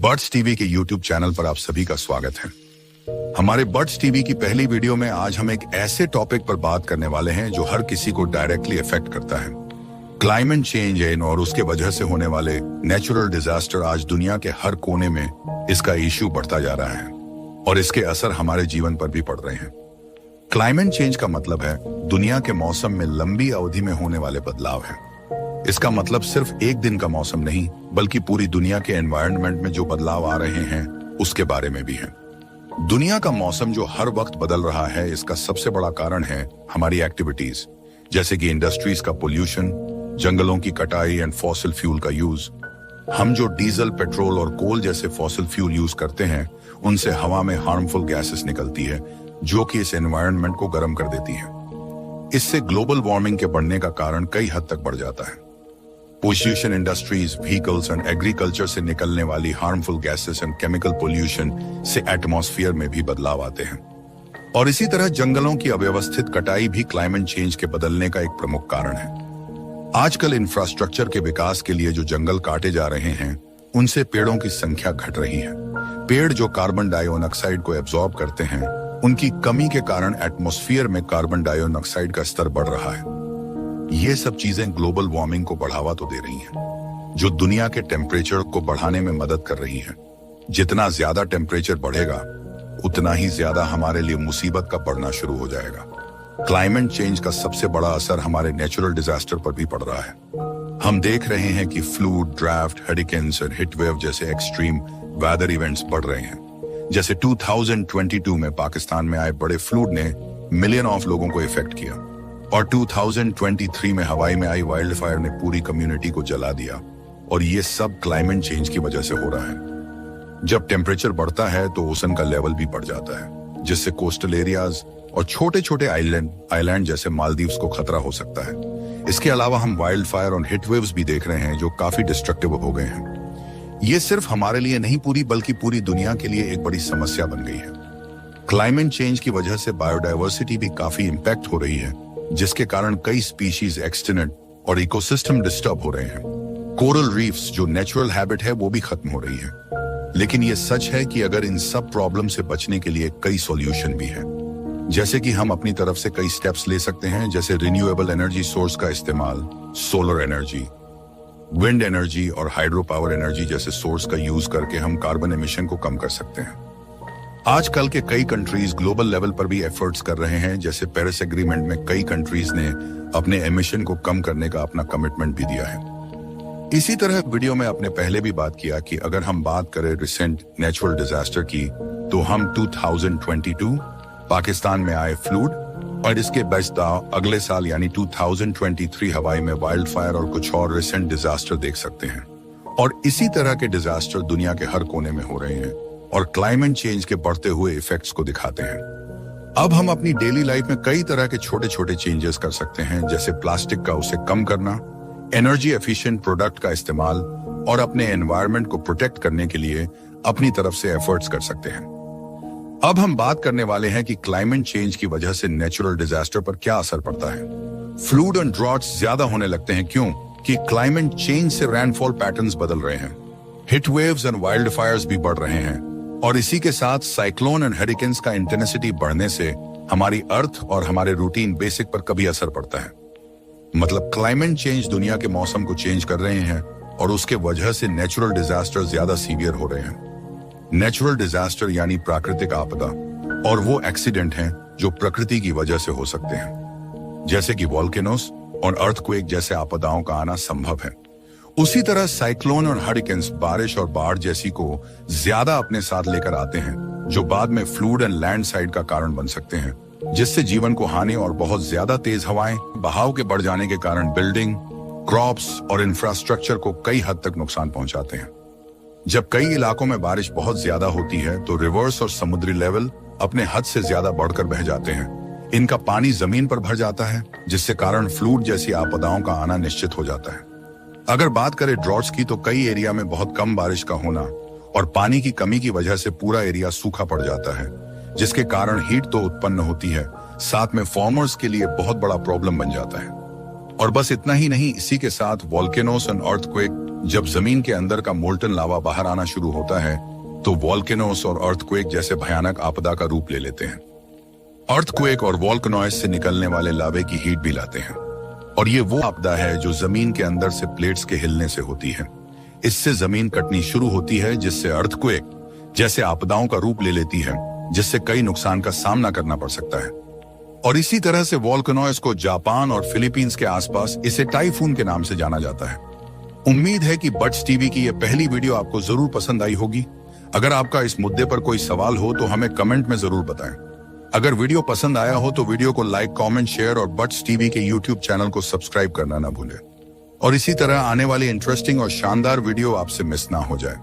Birds TV के YouTube channel पर आप सभी का स्वागत है। हमारे बर्ड्स टीवी की पहली वीडियो में आज हम एक ऐसे टॉपिक पर बात करने वाले हैं जो हर किसी को डायरेक्टली इफेक्ट करता है। क्लाइमेट चेंज और उसके वजह से होने वाले नेचुरल डिजास्टर। आज दुनिया के हर कोने में इसका इश्यू बढ़ता जा रहा है और इसके असर हमारे जीवन पर भी पड़ रहे हैं। क्लाइमेट चेंज का मतलब है दुनिया के मौसम में लंबी अवधि में होने वाले बदलाव है। इसका मतलब सिर्फ एक दिन का मौसम नहीं, बल्कि पूरी दुनिया के एनवायरनमेंट में जो बदलाव आ रहे हैं उसके बारे में भी है। दुनिया का मौसम जो हर वक्त बदल रहा है, इसका सबसे बड़ा कारण है हमारी एक्टिविटीज, जैसे कि इंडस्ट्रीज का पोल्यूशन, जंगलों की कटाई एंड फॉसिल फ्यूल का यूज। हम जो डीजल, पेट्रोल और कोल जैसे फॉसिल फ्यूल यूज करते हैं, उनसे हवा में हार्मफुल गैसेस निकलती है जो कि इस एनवायरनमेंट को गर्म कर देती है। इससे ग्लोबल वार्मिंग के बढ़ने का कारण कई हद तक बढ़ जाता है। Pollution, industries, vehicles and agriculture से निकलने वाली harmful gases and chemical pollution से एटमॉस्फेयर में भी बदलाव आते हैं। और इसी तरह जंगलों की अव्यवस्थित कटाई भी क्लाइमेट चेंज के बदलने का एक प्रमुख कारण है। आजकल इंफ्रास्ट्रक्चर के विकास के लिए जो जंगल काटे जा रहे हैं, उनसे पेड़ों की संख्या घट रही है। पेड़ जो कार्बन डाइऑक्साइड को एब्जॉर्ब करते हैं, उनकी कमी के कारण एटमॉस्फेयर में कार्बन डाइऑक्साइड का स्तर बढ़ रहा है। ये सब चीजें ग्लोबल वार्मिंग को बढ़ावा तो दे रही हैं, जो दुनिया के टेम्परेचर को बढ़ाने में मदद कर रही है। जितना ज्यादा टेम्परेचर बढ़ेगा, उतना ही ज्यादा हमारे लिए मुसीबत का बढ़ना शुरू हो जाएगा। क्लाइमेट चेंज का सबसे बड़ा असर हमारे नेचुरल डिजास्टर पर भी पड़ रहा है। हम देख रहे हैं कि फ्लूड, ड्राफ्ट, हरिकेन्स और हीट वेव जैसे एक्सट्रीम वेदर इवेंट्स बढ़ रहे हैं। जैसे 2022 में पाकिस्तान में आए बड़े फ्लूड ने मिलियन ऑफ लोगों को इफेक्ट किया, और 2023 में हवाई में आई वाइल्ड फायर ने पूरी कम्युनिटी को जला दिया। और ये सब क्लाइमेट चेंज की वजह से हो रहा है। जब टेम्परेचर बढ़ता है तो ओशन का लेवल भी बढ़ जाता है, जिससे कोस्टल एरियाज और छोटे छोटे आइलैंड जैसे मालदीव्स को खतरा हो सकता है। इसके अलावा हम वाइल्ड फायर और हिट वेव्स भी देख रहे हैं जो काफी डिस्ट्रक्टिव हो गए हैं। ये सिर्फ हमारे लिए नहीं बल्कि पूरी दुनिया के लिए एक बड़ी समस्या बन गई है। क्लाइमेट चेंज की वजह से बायोडाइवर्सिटी भी काफी इम्पैक्ट हो रही है, जिसके कारण कई स्पीशीज एक्सटिंक्ट और इकोसिस्टम डिस्टर्ब हो रहे हैं। कोरल रीफ्स जो नेचुरल हैबिट है, वो भी खत्म हो रही है। लेकिन ये सच है कि अगर इन सब प्रॉब्लम से बचने के लिए कई सॉल्यूशन भी है, जैसे कि हम अपनी तरफ से कई स्टेप्स ले सकते हैं, जैसे रिन्यूएबल एनर्जी सोर्स का इस्तेमाल, सोलर एनर्जी, विंड एनर्जी और हाइड्रो पावर एनर्जी जैसे सोर्स का यूज करके हम कार्बन एमिशन को कम कर सकते हैं। आजकल के कई कंट्रीज ग्लोबल लेवल पर भी एफर्ट्स कर रहे हैं। जैसे पेरिस एग्रीमेंट में कई कंट्रीज ने अपने एमिशन को कम करने का अपना कमिटमेंट भी दिया है। इसी तरह वीडियो में आपने पहले भी बात किया कि अगर हम बात करें रिसेंट नेचुरल डिजास्टर की, तो हम 2022 पाकिस्तान में आए फ्लूड और इसके बचाव अगले साल यानी 2023 हवाई में वाइल्ड फायर और कुछ और रिसेंट डिजास्टर देख सकते हैं। और इसी तरह के डिजास्टर दुनिया के हर कोने में हो रहे हैं और क्लाइमेट चेंज के बढ़ते हुए इफेक्ट्स को दिखाते हैं। अब हम अपनी डेली लाइफ में कई तरह के छोटे छोटे चेंजेस कर सकते हैं, जैसे प्लास्टिक का उसे कम करना, एनर्जी एफिशिएंट प्रोडक्ट का इस्तेमाल और अपने एनवायरनमेंट को प्रोटेक्ट करने के लिए अपनी तरफ से एफर्ट्स कर सकते हैं। अब हम बात करने वाले हैं कि क्लाइमेट चेंज की वजह से नेचुरल डिजास्टर पर क्या असर पड़ता है। फ्लूड एंड ड्रॉट्स ज्यादा होने लगते हैं, क्यों कि क्लाइमेट चेंज से रेनफॉल पैटर्न्स बदल रहे हैं। Hit waves and wild Fyers भी बढ़ रहे हैं, और इसी के साथ साइक्लोन एंड हरिकेन्स का इंटेंसिटी बढ़ने से हमारी अर्थ और हमारे रूटीन बेसिक पर कभी असर पड़ता है। मतलब क्लाइमेट चेंज दुनिया के मौसम को चेंज कर रहे हैं और उसके वजह से नेचुरल डिजास्टर ज्यादा सीवियर हो रहे हैं। नेचुरल डिजास्टर यानी प्राकृतिक आपदा और वो एक्सीडेंट हैं जो प्रकृति की वजह से हो सकते हैं, जैसे कि वोल्केनोस और अर्थक्वेक जैसे आपदाओं का आना संभव है। उसी तरह साइक्लोन और हरिकेन्स बारिश और बाढ़ जैसी को ज्यादा अपने साथ लेकर आते हैं, जो बाद में फ्लूड एंड लैंडस्लाइड का कारण बन सकते हैं, जिससे जीवन को हानि और बहुत ज्यादा तेज हवाएं, बहाव के बढ़ जाने के कारण बिल्डिंग, क्रॉप्स और इंफ्रास्ट्रक्चर को कई हद तक नुकसान पहुंचाते हैं। जब कई इलाकों में बारिश बहुत ज्यादा होती है तो रिवर्स और समुद्री लेवल अपने हद से ज्यादा बढ़कर बह जाते हैं। इनका पानी जमीन पर भर जाता है, जिससे कारण फ्लूड जैसी आपदाओं का आना निश्चित हो जाता है। अगर बात करें ड्रॉट्स की, तो कई एरिया में बहुत कम बारिश का होना और पानी की कमी की वजह से पूरा एरिया सूखा पड़ जाता है, जिसके कारण हीट तो उत्पन्न होती है, साथ में फार्मर्स के लिए बहुत बड़ा प्रॉब्लम बन जाता है। और बस इतना ही नहीं, इसी के साथ वोल्केनोस एंड अर्थक्वेक जब जमीन के अंदर का मोल्टन लावा बाहर आना शुरू होता है तो वॉल्केनोस और अर्थक्वेक जैसे भयानक आपदा का रूप ले लेते हैं। अर्थक्वेक और वॉल्केनोइस से निकलने वाले लावे की हीट भी लाते हैं, और ये वो आपदा है जो जमीन के अंदर से प्लेट्स के हिलने से होती है। इससे जमीन कटनी शुरू होती है, जिससे अर्थक्वेक जैसे आपदाओं का रूप ले लेती है, जिससे कई नुकसान का सामना करना पड़ सकता है। और इसी तरह से वॉल्केनोइस को जापान और फिलीपींस के आसपास इसे टाइफून के नाम से जाना जाता है। उम्मीद है कि बट्स टीवी की यह पहली वीडियो आपको जरूर पसंद आई होगी। अगर आपका इस मुद्दे पर कोई सवाल हो तो हमें कमेंट में जरूर बताएं। अगर वीडियो पसंद आया हो तो वीडियो को लाइक, कमेंट, शेयर और बट्स टीवी के यूट्यूब चैनल को सब्सक्राइब करना ना भूलें, और इसी तरह आने वाली इंटरेस्टिंग और शानदार वीडियो आपसे मिस ना हो जाए।